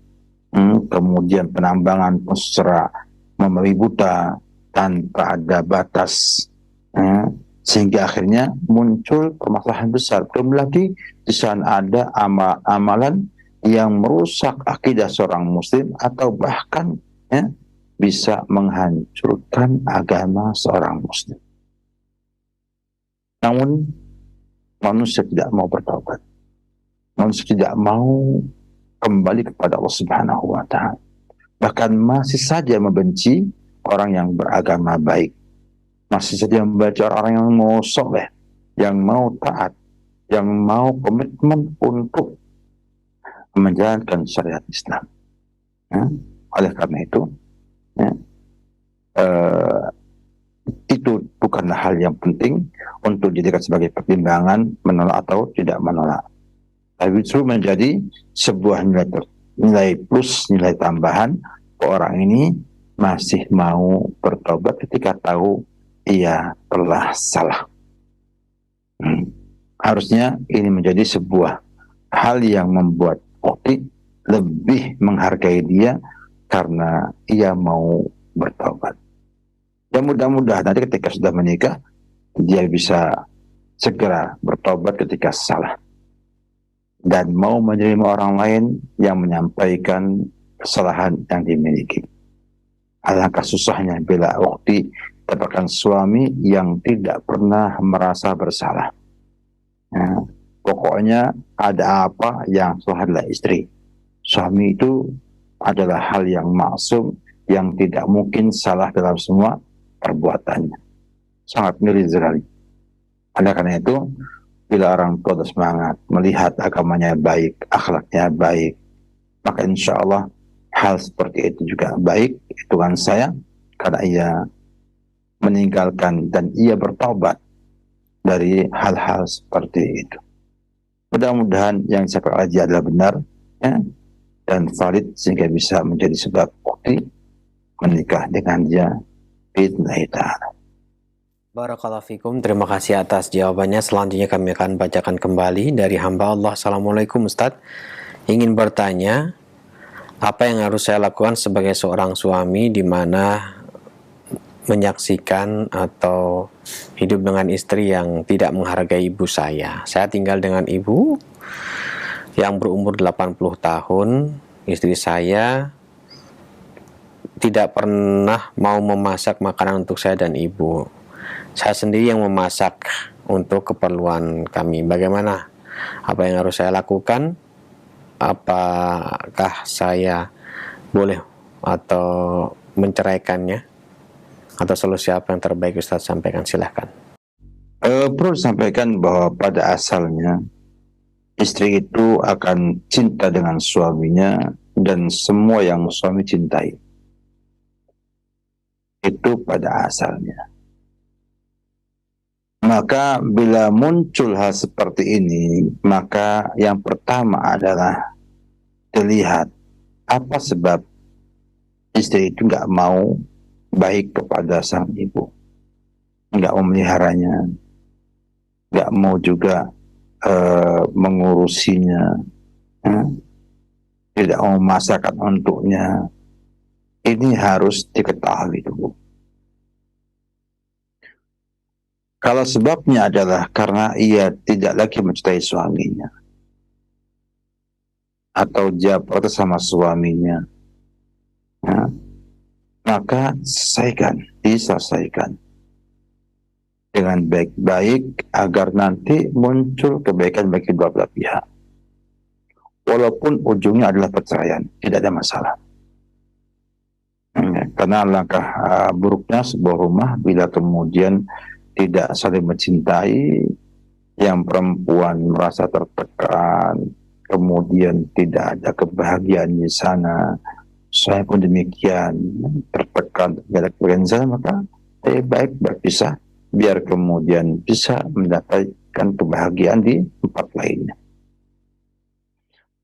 Kemudian penambangan pun secara membabi buta tanpa ada batas, ya, sehingga akhirnya muncul permasalahan besar. Belum lagi di sana ada amalan yang merusak akidah seorang muslim atau bahkan ya, bisa menghancurkan agama seorang muslim. Namun manusia tidak mau bertobat, manusia tidak mau kembali kepada Allah Subhanahu wa Ta'ala. Bahkan masih saja membenci orang yang beragama baik, masih saja membenci orang yang mau soleh, yang mau taat, yang mau komitmen untuk menjalankan syariat Islam. Ya. Oleh karena itu, ya, itu bukanlah hal yang penting untuk dijadikan sebagai pertimbangan menolak atau tidak menolak. Tapi justru menjadi sebuah nilai plus, nilai tambahan, orang ini masih mau bertobat ketika tahu ia telah salah. Harusnya ini menjadi sebuah hal yang membuat Okti lebih menghargai dia karena ia mau bertobat. Dan mudah-mudahan nanti ketika sudah menikah, dia bisa segera bertobat ketika salah. Dan mau menerima orang lain yang menyampaikan kesalahan yang dimiliki. Alangkah susahnya bila Okti dapatkan suami yang tidak pernah merasa bersalah. Nah, pokoknya ada apa yang salah adalah istri. Suami itu adalah hal yang maksum, yang tidak mungkin salah dalam semua perbuatannya. Sangat ngeri sekali. Oleh karena itu, bila orang tua semangat melihat agamanya baik, akhlaknya baik, maka insya Allah hal seperti itu juga baik, hitungan saya, karena ia meninggalkan dan ia bertobat dari hal-hal seperti itu. Mudah-mudahan yang disampaikan Haji adalah benar, ya, dan valid sehingga bisa menjadi sebab Okti menikah dengan dia biidznillah ta'ala. Barakallahu fikum, terima kasih atas jawabannya. Selanjutnya kami akan bacakan kembali dari hamba Allah. Assalamualaikum Ustadz, ingin bertanya, apa yang harus saya lakukan sebagai seorang suami di mana menyaksikan atau hidup dengan istri yang tidak menghargai ibu saya. Saya tinggal dengan ibu yang berumur 80 tahun. Istri saya tidak pernah mau memasak makanan untuk saya dan ibu. Saya sendiri yang memasak untuk keperluan kami. Bagaimana? Apa yang harus saya lakukan? Apakah saya boleh atau menceraikannya? Atau solusi apa yang terbaik Ustaz sampaikan, silahkan. Perlu disampaikan bahwa pada asalnya istri itu akan cinta dengan suaminya dan semua yang suami cintai. Itu pada asalnya. Maka bila muncul hal seperti ini, maka yang pertama adalah dilihat apa sebab istri itu nggak mau baik kepada sang ibu, nggak mau meliharanya, nggak mau juga mengurusinya, tidak mau masakan untuknya. Ini harus diketahui dulu. Kalau sebabnya adalah karena ia tidak lagi mencintai suaminya, atau dia protes sama suaminya, ya, maka diselesaikan dengan baik-baik agar nanti muncul kebaikan bagi dua belah pihak. Walaupun ujungnya adalah perceraian, tidak ada masalah. Karena langkah buruknya sebuah rumah bila kemudian tidak saling mencintai, yang perempuan merasa tertekan, kemudian tidak ada kebahagiaan di sana, saya pun demikian, tertekan, tidak ada kebahagiaan di sana, maka baik berpisah, biar kemudian bisa mendapatkan kebahagiaan di tempat lainnya.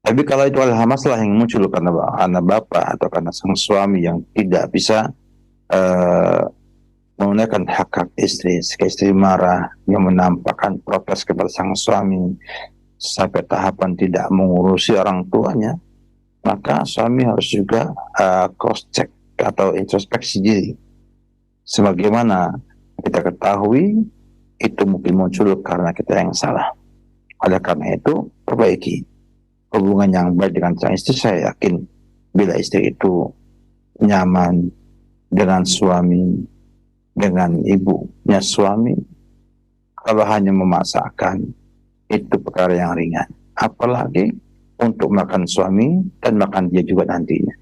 Tapi kalau itu adalah masalah yang muncul karena anak bapak atau karena sang suami yang tidak bisa menggunakan hak istri, istri marah, yang menampakkan protes kepada sang suami sampai tahapan tidak mengurusi orang tuanya, maka suami harus juga cross check atau introspeksi diri. Sebagaimana kita ketahui, itu mungkin muncul karena kita yang salah. Oleh karena itu, perbaiki hubungan yang baik dengan sang istri. Saya yakin bila istri itu nyaman dengan suami, dengan ibunya suami, kalau hanya memasakkan, itu perkara yang ringan. Apalagi untuk makan suami dan makan dia juga nantinya.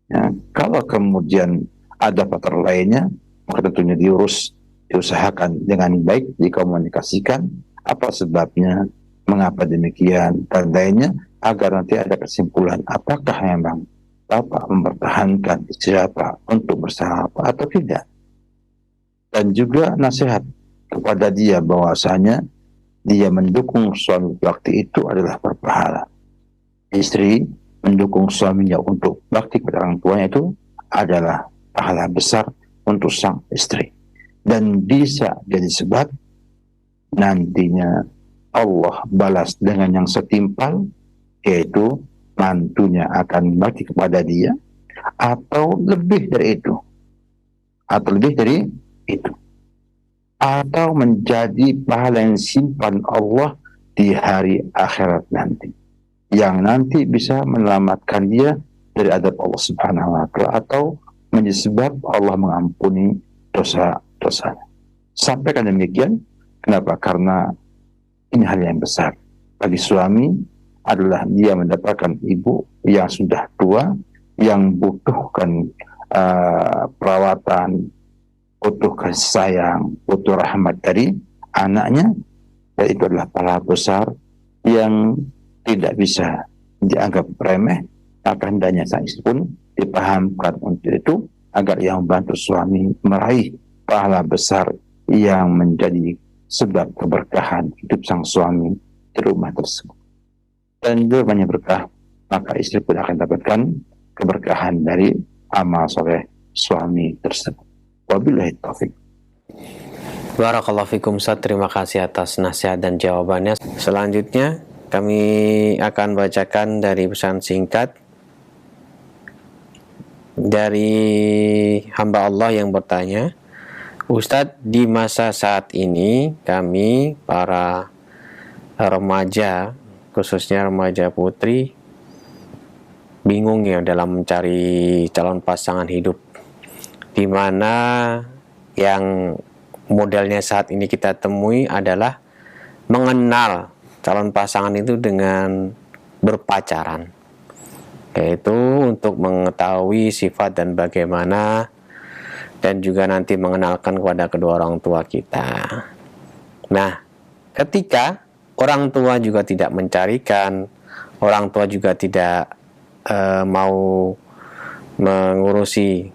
Ya, kalau kemudian ada faktor lainnya, maka tentunya diusahakan dengan baik, dikomunikasikan apa sebabnya, mengapa demikian, dan lainnya, agar nanti ada kesimpulan apakah memang Bapak mempertahankan istri Bapak untuk bersama Bapak atau tidak. Dan juga nasihat kepada dia bahwasanya dia mendukung suami bakti itu adalah berpahala. Istri mendukung suaminya untuk bakti kepada orang tuanya itu adalah pahala besar untuk sang istri. Dan bisa jadi sebab nantinya Allah balas dengan yang setimpal, yaitu mantunya akan bakti kepada dia, atau lebih dari itu. Atau menjadi pahala yang simpan Allah di hari akhirat nanti, yang nanti bisa menyelamatkan dia dari adab Allah Subhanahu wa Ta'ala, atau menjadi sebab Allah mengampuni dosa-dosanya. Sampaikan demikian. Kenapa? Karena ini hal yang besar bagi suami, adalah dia mendapatkan ibu yang sudah tua, yang butuhkan perawatan, butuh kasih sayang, butuh rahmat dari anaknya, dan itu adalah pahala besar yang tidak bisa dianggap remeh. Maka hendaknya sang istri pun dipahamkan untuk itu, agar ia membantu suami meraih pahala besar yang menjadi sebab keberkahan hidup sang suami di rumah tersebut. Dan bila banyak berkah, maka istri pun akan dapatkan keberkahan dari amal soleh suami tersebut. Wabillahi taufik. Barakallahu fikum Ustaz, terima kasih atas nasihat dan jawabannya. Selanjutnya kami akan bacakan dari pesan singkat dari hamba Allah yang bertanya, Ustadz, di masa saat ini kami para remaja, khususnya remaja putri, bingung ya dalam mencari calon pasangan hidup, di mana yang modelnya saat ini kita temui adalah mengenal calon pasangan itu dengan berpacaran, yaitu untuk mengetahui sifat dan bagaimana, dan juga nanti mengenalkan kepada kedua orang tua kita. Nah, ketika orang tua juga tidak mencarikan, orang tua juga tidak mau mengurusi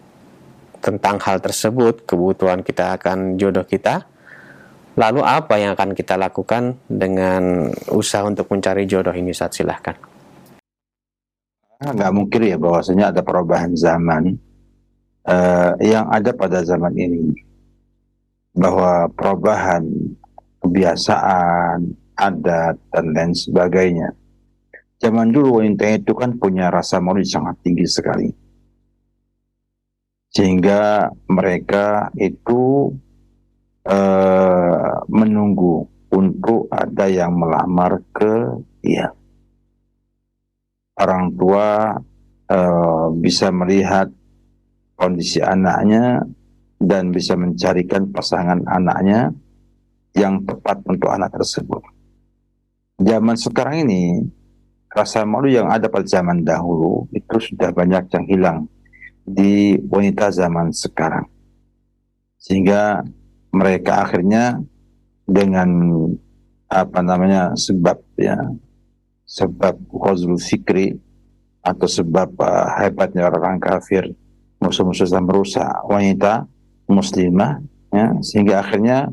tentang hal tersebut, kebutuhan kita akan jodoh kita, lalu apa yang akan kita lakukan dengan usaha untuk mencari jodoh ini? Ustaz, silahkan. Nggak mungkin ya bahwasanya ada perubahan zaman yang ada pada zaman ini, bahwa perubahan kebiasaan, adat, dan lain sebagainya. Zaman dulu wanita itu kan punya rasa malu sangat tinggi sekali, sehingga mereka itu menunggu untuk ada yang melamar ke dia. Orang tua bisa melihat kondisi anaknya dan bisa mencarikan pasangan anaknya yang tepat untuk anak tersebut. Zaman sekarang ini, rasa malu yang ada pada zaman dahulu itu sudah banyak yang hilang di wanita zaman sekarang, sehingga mereka akhirnya dengan sebab ghazul fikri, atau sebab hebatnya orang kafir, musuh-musuh Islam merusak wanita muslimah, ya, sehingga akhirnya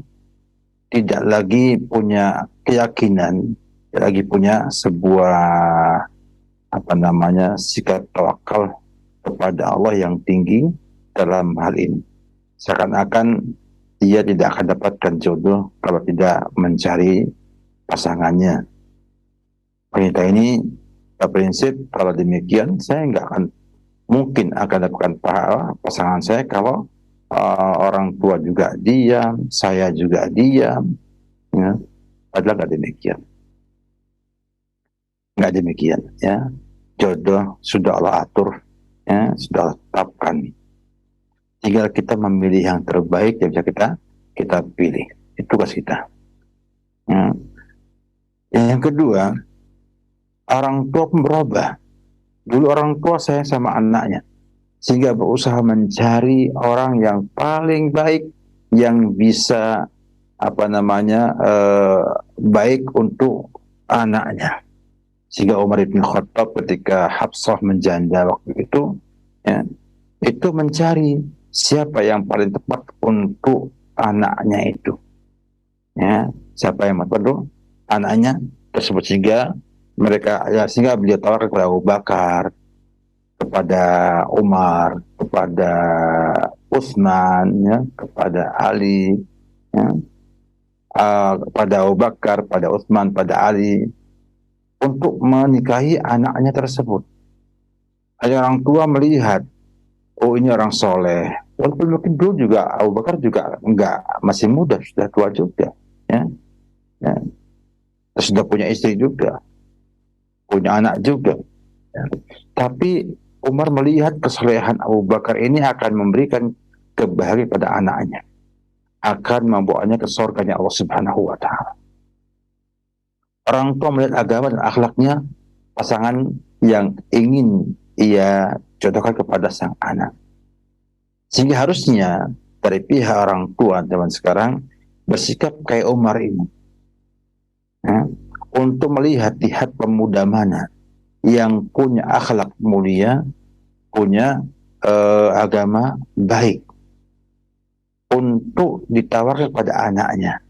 tidak lagi punya keyakinan, tidak lagi punya sebuah sikap tawakal kepada Allah yang tinggi dalam hal ini. Seakan-akan dia tidak akan dapatkan jodoh kalau tidak mencari pasangannya. Wanita ini berprinsip, kalau demikian saya nggak akan mungkin akan dapatkan pasangan saya kalau orang tua juga diam, saya juga diam, ya. Padahal nggak demikian, ya. Jodoh sudah Allah atur, ya, sudah Allah tetapkan. Tinggal kita memilih yang terbaik yang bisa kita pilih. Itu tugas kita. Ya. Yang kedua, orang tua pun berubah. Dulu orang tua sayang sama anaknya, sehingga berusaha mencari orang yang paling baik, yang bisa baik untuk anaknya. Sehingga Umar bin Khattab ketika Hafsah menjanda waktu itu, ya, itu mencari siapa yang paling tepat untuk anaknya itu, ya, siapa yang tepat untuk anaknya tersebut, sehingga beliau tawarkan kepada Abu Bakar, kepada Umar, kepada Utsman, ya, kepada Ali, ya, kepada Abu Bakar, pada Utsman, pada Ali, untuk menikahi anaknya tersebut. Hanya orang tua melihat, oh ini orang soleh. Walaupun mungkin dulu juga Abu Bakar juga enggak, masih muda, sudah tua juga, ya, ya. Sudah punya istri juga, punya anak juga, ya. Tapi Umar melihat kesolehan Abu Bakar ini akan memberikan kebahagiaan pada anaknya, akan membawanya ke surganya Allah Subhanahu wa Ta'ala. Orang tua melihat agama dan akhlaknya pasangan yang ingin ia jodohkan kepada sang anak. Sehingga harusnya dari pihak orang tua zaman sekarang bersikap kayak Umar ini, ya, untuk lihat pemuda mana yang punya akhlak mulia, punya agama baik, untuk ditawarkan pada anaknya.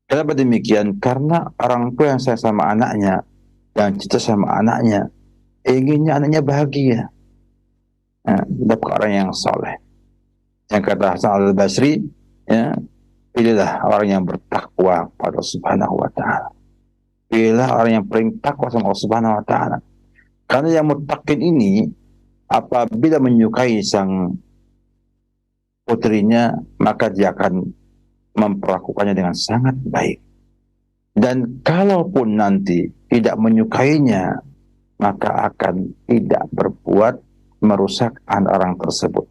Kenapa demikian? Karena orang tua yang sayang sama anaknya dan cinta sama anaknya, inginnya anaknya bahagia, dapat orang yang soleh. Yang kata Hasan al-Basri, ya, pilihlah orang yang bertakwa pada Allah Subhanahu wa Ta'ala. Pilihlah orang yang paling takwa sama Allah Subhanahu wa Ta'ala. Karena yang muttaqin ini apabila menyukai sang putrinya, maka dia akan memperlakukannya dengan sangat baik. Dan kalaupun nanti tidak menyukainya, maka akan tidak berbuat merusak orang tersebut,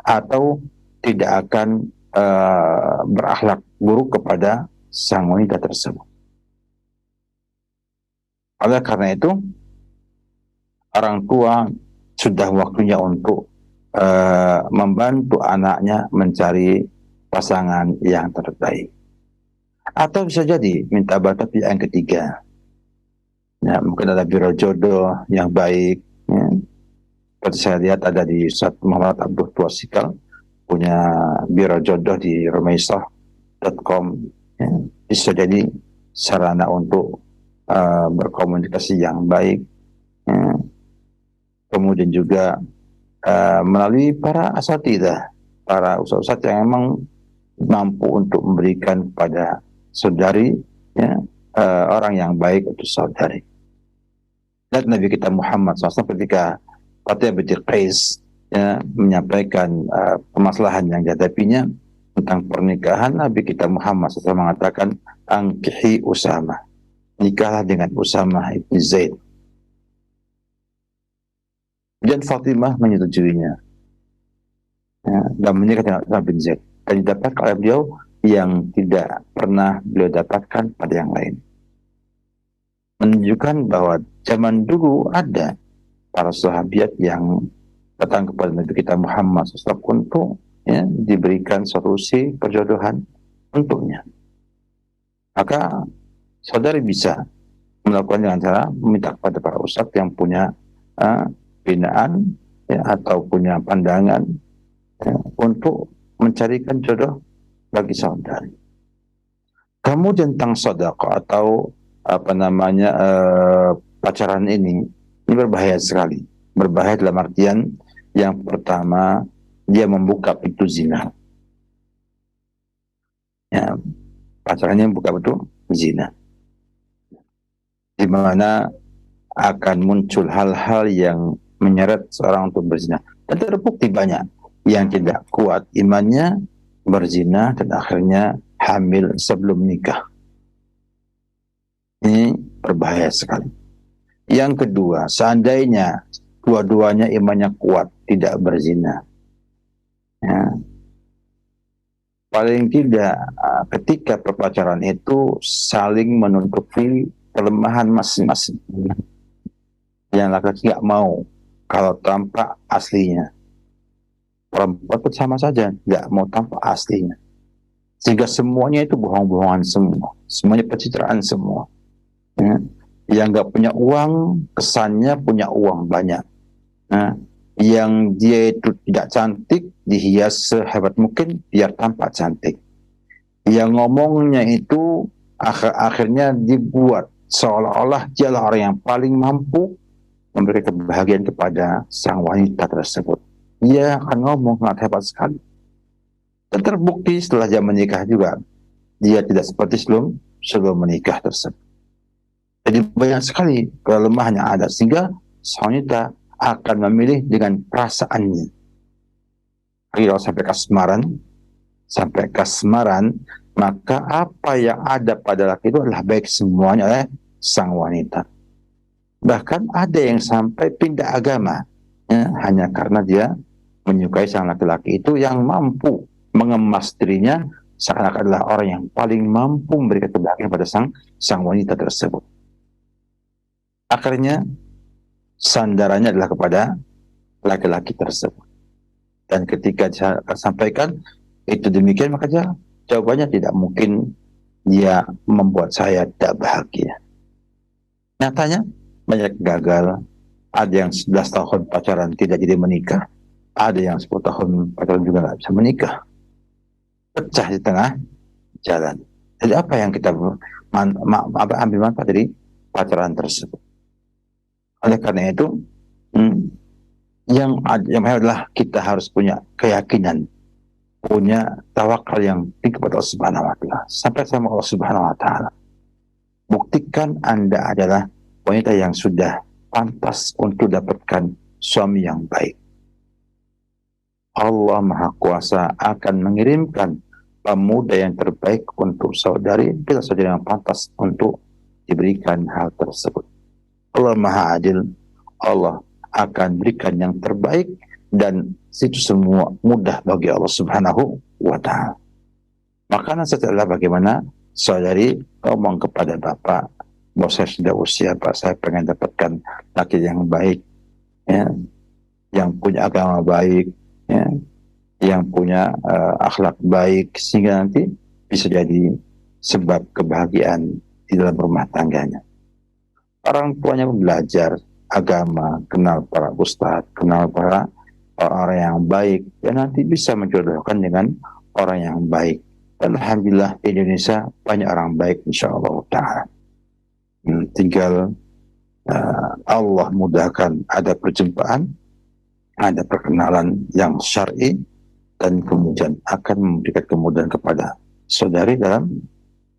atau tidak akan berakhlak buruk kepada sang wanita tersebut. Oleh karena itu, orang tua sudah waktunya untuk membantu anaknya mencari pasangan yang terbaik. Atau bisa jadi minta bantuan yang ketiga. Ya, mungkin ada biro jodoh yang baik. Ya. Seperti saya lihat ada di Ustaz Muhammad Abdul Tuasikal, punya biro jodoh di rumaisah.com. Ya. Bisa jadi sarana untuk berkomunikasi yang baik. Ya. Kemudian juga melalui para asatidzah, para ustadz yang memang mampu untuk memberikan pada saudari, ya, orang yang baik untuk saudari. Dan Nabi kita Muhammad SAW ketika Fatih binti Qais, ya, menyampaikan permasalahan yang dihadapinya tentang pernikahan, Nabi kita Muhammad SAW mengatakan, angkihi Usama, nikahlah dengan Usama ibn Zaid. Dan Fatimah menyetujuinya, ya, dan menikah dengan Usama bin Zaid, dan didapatkan oleh beliau yang tidak pernah beliau dapatkan pada yang lain. Menunjukkan bahwa zaman dulu ada para sahabat yang datang kepada Nabi kita Muhammad SAW untuk, ya, diberikan solusi perjodohan untuknya. Maka saudari bisa melakukan dengan cara meminta kepada para ustadz yang punya binaan, ya, atau punya pandangan, ya, untuk mencarikan jodoh bagi saudari. Kemudian tentang sedekah atau pacaran ini berbahaya sekali. Berbahaya dalam artian yang pertama, dia membuka pintu zina. Ya, pacarannya membuka pintu zina, di mana akan muncul hal-hal yang menyeret seorang untuk berzina. Dan terbukti banyak yang tidak kuat imannya berzina dan akhirnya hamil sebelum nikah. Ini berbahaya sekali. Yang kedua, seandainya dua-duanya imannya kuat, tidak berzina, ya, paling tidak ketika perpacaran itu saling menutupi kelemahan masing-masing. Yang laki-laki nggak mau kalau tampak aslinya. Perempuan pun sama saja, nggak mau tampak aslinya. Sehingga semuanya itu bohong-bohongan semua. Semuanya pencitraan semua. Ya. Yang nggak punya uang, kesannya punya uang banyak. Nah, yang dia itu tidak cantik, dihias sehebat mungkin biar tampak cantik. Yang ngomongnya itu akhirnya dibuat seolah-olah dialah orang yang paling mampu memberikan kebahagiaan kepada sang wanita tersebut. Dia akan ngomong sangat hebat sekali. Dan terbukti setelah dia menikah juga, dia tidak seperti sebelum menikah tersebut. Jadi banyak sekali kelemahan yang ada, sehingga sang wanita akan memilih dengan perasaannya. Kalau sampai kasmaran, maka apa yang ada pada laki itu adalah baik semuanya oleh sang wanita. Bahkan ada yang sampai pindah agama, ya, hanya karena dia menyukai sang laki-laki itu yang mampu mengemas dirinya seakan-akan adalah orang yang paling mampu memberikan kebahagiaan pada sang wanita tersebut. Akhirnya sandarannya adalah kepada laki-laki tersebut. Dan ketika saya sampaikan itu demikian, maka jawabannya tidak mungkin dia membuat saya tidak bahagia. Nyatanya banyak gagal. Ada yang 11 tahun pacaran tidak jadi menikah, ada yang 10 tahun pacaran juga nggak bisa menikah, pecah di tengah jalan. Jadi apa yang kita ambil manfaat dari pacaran tersebut? Oleh karena itu, yang adalah kita harus punya keyakinan, punya tawakal yang tinggi kepada Allah Subhanahu wa Ta'ala. Sampai sama Allah Subhanahu wa Ta'ala, buktikan Anda adalah wanita yang sudah pantas untuk dapatkan suami yang baik. Allah Maha Kuasa akan mengirimkan pemuda yang terbaik untuk saudari yang pantas untuk diberikan hal tersebut. Allah Maha Adil, Allah akan berikan yang terbaik, dan itu semua mudah bagi Allah Subhanahu wa Ta'ala. Maka setelah bagaimana saudari ngomong kepada bapak, bahwa saya sudah usia Pak, saya pengen dapatkan laki yang baik, ya, yang punya agama baik, ya, yang punya akhlak baik, sehingga nanti bisa jadi sebab kebahagiaan di dalam rumah tangganya. Orang tuanya belajar agama, kenal para ustadz, kenal para orang yang baik, dan nanti bisa menjodohkan dengan orang yang baik. Dan alhamdulillah di Indonesia banyak orang baik, insyaallah ta'ala. Tinggal Allah mudahkan ada perjumpaan, ada perkenalan yang syar'i, dan kemudian akan memberikan kemudahan kepada saudari dalam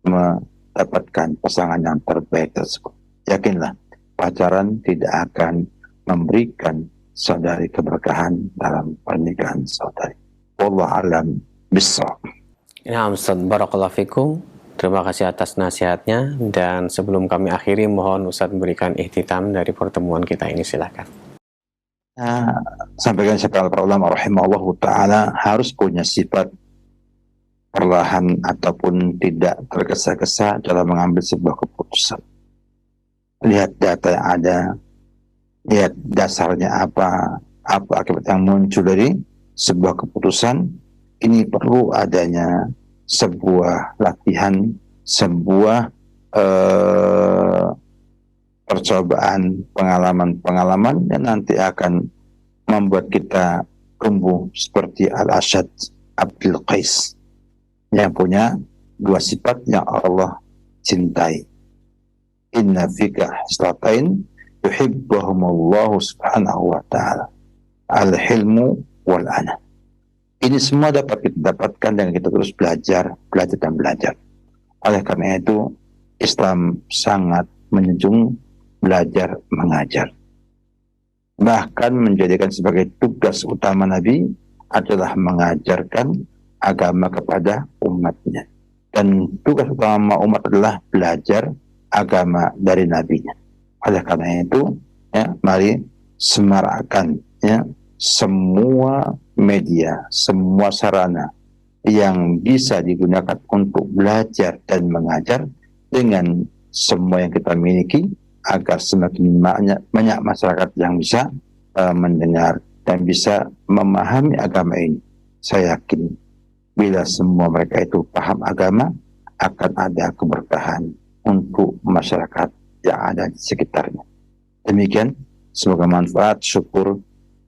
mendapatkan pasangan yang terbaik tersebut. Yakinlah, pacaran tidak akan memberikan saudari keberkahan dalam pernikahan saudari. Wallahu a'lam bishawab. Ya, Ustaz, barakallahu fikum. Terima kasih atas nasihatnya, dan sebelum kami akhiri, mohon Ustaz memberikan ihtitam dari pertemuan kita ini, silakan. Sampaikan para ulama rahimahullah ta'ala harus punya sifat perlahan ataupun tidak tergesa-gesa dalam mengambil sebuah keputusan. Lihat data yang ada, lihat dasarnya apa akibat yang muncul dari sebuah keputusan. Ini perlu adanya sebuah latihan, sebuah percobaan, pengalaman yang nanti akan membuat kita tumbuh seperti Al-Ashad Abdul Qais yang punya dua sifat yang Allah cintai. Inna fika hislatain yuhibbahumullahu subhanahu wa ta'ala, al-hilmu wal-ana. Ini semua dapat kita dapatkan dengan kita terus belajar dan belajar. Oleh karena itu, Islam sangat menjunjung belajar mengajar. Bahkan menjadikan sebagai tugas utama Nabi adalah mengajarkan agama kepada umatnya. Dan tugas utama umat adalah belajar agama dari nabinya. Oleh karena itu, ya, mari semarakkan, ya, semua media, semua sarana yang bisa digunakan untuk belajar dan mengajar dengan semua yang kita miliki, agar semakin banyak masyarakat yang bisa mendengar dan bisa memahami agama ini. Saya yakin bila semua mereka itu paham agama, akan ada keberkahan untuk masyarakat yang ada di sekitarnya. Demikian, semoga manfaat, syukur,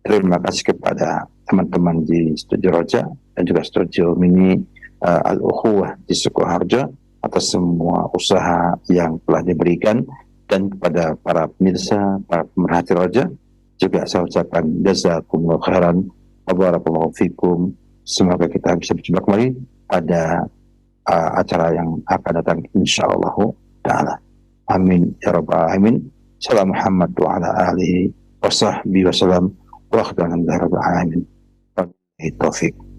terima kasih kepada teman-teman di Studio Roja dan juga Studio Mini Al-Ukhuwah di Sukoharjo atas semua usaha yang telah diberikan, dan kepada para pemirsa, para pemerhati Roja juga saya ucapkan jazakumullah khairan wa barakallahu fikum. Semoga kita bisa berjumpa kembali pada acara yang akan datang insyaallah ta'ala. Amin ya rabbal alamin. Salam Muhammad wa ala alihi wa sahbihi wa salam wa alhamdulillahi rabbil alamin. Taufiq.